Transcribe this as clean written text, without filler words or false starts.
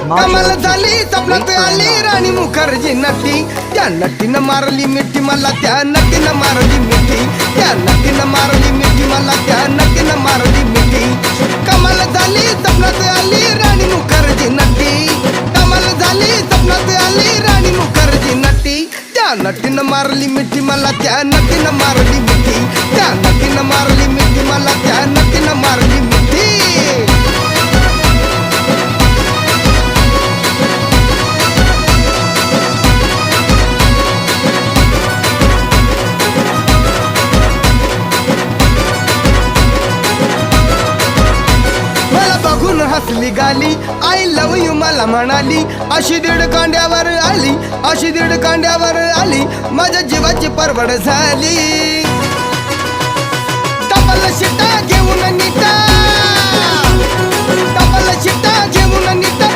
कमाल झाली स्वप्नात आली राणी मुखर्जी नटी, त्या नटीनं मारली मिठी मला, त्या नटीनं मारली मिठी, त्या नटीनं मारली मिठी मला, त्या नटीनं मारली मिठी. कमाल झाली स्वप्नात आली राणी मुखर्जी नटी, कमाल झाली स्वप्नात आली राणी मुखर्जी नटी, त्या नटीनं मारली मिठी मला, त्या नटीनं मारली मिठी, त्या नटीनं मारली मिठी मला, त्या नटीनं मारली मिठी. बघून हसली गाली, आय लव यू मला म्हणाली, अशी दीड कांड्यावर आली, अशी दीड कांड्यावर आली, माझ्या जीवाची परवड झाली. डबल शिटा घेऊन नीटा, डबल शिटा घेऊन नीटा,